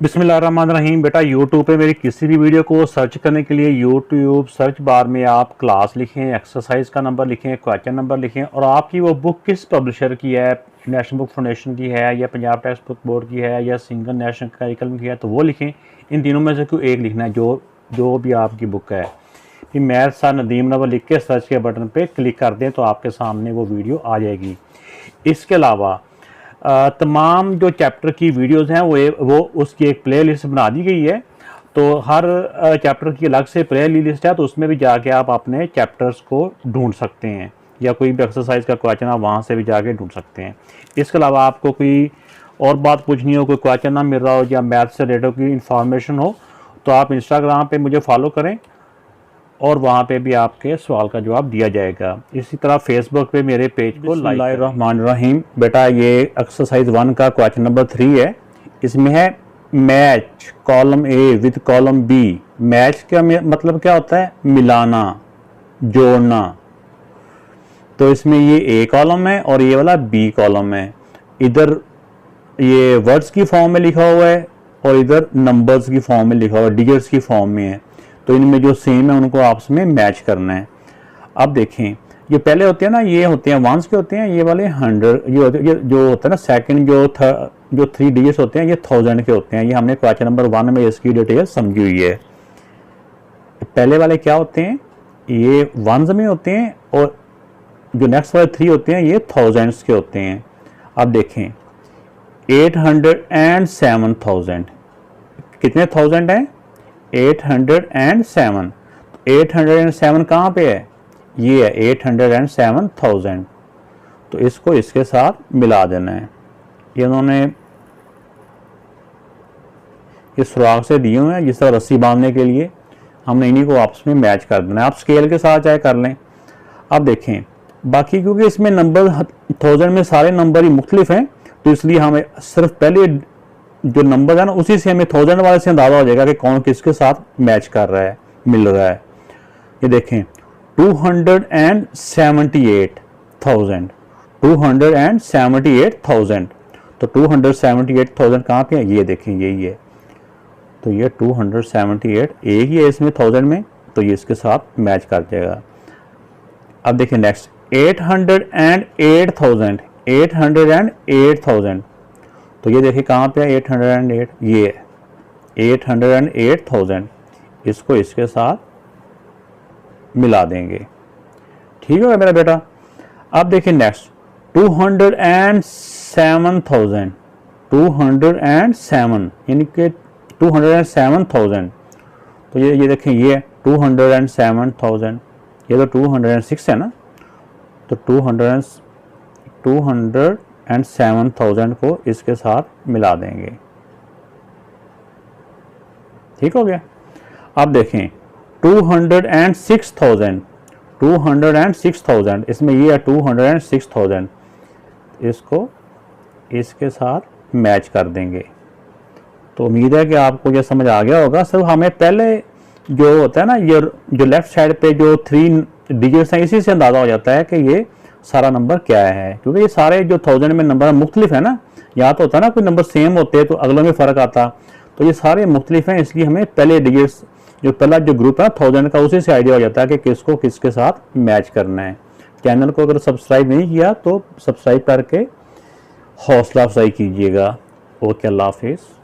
बिस्मिल्लाहिर्रहमानिर्रहीम। बेटा यूट्यूब पे मेरी किसी भी वीडियो को सर्च करने के लिए यूट्यूब सर्च बार में आप क्लास लिखें, एक्सरसाइज का नंबर लिखें, क्वेश्चन नंबर लिखें और आपकी वो बुक किस पब्लिशर की है, नेशनल बुक फाउंडेशन की है या पंजाब टेक्स्ट बुक बोर्ड की है या सिंगल नेशनल करिकुलम की है, तो वो लिखें। इन तीनों में से कोई एक लिखना है जो भी आपकी बुक है। फिर मैथ सा नदीम नवर लिख के सर्च के बटन पर क्लिक कर दें तो आपके सामने वो वीडियो आ जाएगी। इसके अलावा तमाम जो चैप्टर की वीडियोस हैं वो उसकी एक प्लेलिस्ट बना दी गई है। तो हर चैप्टर की अलग से प्ले लिस्ट है, तो उसमें भी जाके आप अपने चैप्टर्स को ढूंढ सकते हैं या कोई भी एक्सरसाइज का क्वेश्चन आप वहाँ से भी जाके ढूंढ सकते हैं। इसके अलावा आपको कोई और बात पूछनी हो, कोई क्वेश्चन ना मिल रहा हो या मैथ से रिलेटेड कोई इन्फॉर्मेशन हो, तो आप इंस्टाग्राम पे मुझे फॉलो करें और वहाँ पे भी आपके सवाल का जवाब दिया जाएगा। इसी तरह फेसबुक पे मेरे पेज को बिस्मिल्लाहिर्रहमानिर्रहीम। बेटा ये एक्सरसाइज 1 का क्वेश्चन नंबर 3 है। इसमें है match column A with column B. Match का मतलब क्या होता है? मिलाना, जोड़ना। तो इसमें ये ए कॉलम है और ये वाला बी कॉलम है। इधर ये वर्ड्स की फॉर्म में लिखा हुआ है और इधर नंबर्स की फॉर्म में लिखा हुआ है, डिजिट्स की फॉर्म में है। तो इनमें जो सेम है उनको आपस में मैच करना है। अब देखें, ये पहले होते हैं ना, ये होते हैं वंस के होते हैं, ये वाले 100, ये जो होता है ना सेकंड जो 3 डिजिट्स होते हैं ये 1000 के होते हैं। ये हमने क्वेश्चन नंबर 1 में इसकी डिटेल समझी हुई है। पहले वाले क्या होते हैं? ये वंस में होते हैं और जो नेक्स्ट वाले 3 होते हैं ये थाउजेंड्स के होते हैं। अब देखें 807,000 कितने थाउजेंड हैं? 807। 807 कहाँ पे है? ये है 807,000। तो इसको इसके साथ मिला देना है। ये उन्होंने इस सुराख से दिए हुए हैं जिस तरह रस्सी बांधने के लिए। हमने इन्हीं को आपस में मैच कर देना है। आप स्केल के साथ चाहे कर लें। अब देखें बाकी क्योंकि इसमें नंबर 1000 में सारे नंबर ही मुख्तलिफ हैं, तो इसलिए हमें सिर्फ पहले जो नंबर है ना उसी से हमें 1000 वाले से अंदाजा हो जाएगा कि कौन किसके साथ मैच कर रहा है, मिल रहा है। ये देखें 278,000 278,000। तो 278,000 कहाँ पे है? ये देखें यही है। तो ये 278 एक ही है इसमें 1000 में, तो ये इसके साथ मैच कर जाएगा। अब देखें नेक्स्ट 808,000 808,000। तो ये देखिए कहाँ पे है? 808, ये 808,000। इसको इसके साथ मिला देंगे। ठीक है मेरा बेटा। अब देखिए नेक्स्ट 207,000 207 यानी कि 207,000। तो ये देखें ये 207,000। ये तो 206 है ना, तो 207,000 को इसके साथ मिला देंगे। ठीक हो गया। अब देखें 206,000 इसमें ये है 206,000। इसको इसके साथ मैच कर देंगे। तो उम्मीद है कि आपको ये समझ आ गया होगा। सिर्फ हमें पहले जो होता है ना, ये जो लेफ्ट साइड पे जो 3 डिजिट्स हैं इसी से अंदाजा हो जाता है कि ये सारा नंबर क्या है, क्योंकि ये सारे जो 1000 में नंबर मुख्तलिफ है ना। यहाँ तो होता है ना कोई नंबर सेम होते तो अगलों में फ़र्क आता, तो ये सारे मुख्तलिफ हैं। इसलिए हमें पहले डिजिट्स जो पहला जो ग्रुप है 1000 का उसी से आइडिया हो जाता है कि किसको किसके साथ मैच करना है। चैनल को अगर सब्सक्राइब नहीं किया तो सब्सक्राइब करके हौसला अफजाई कीजिएगा। ओके, अल्लाह हाफिज़।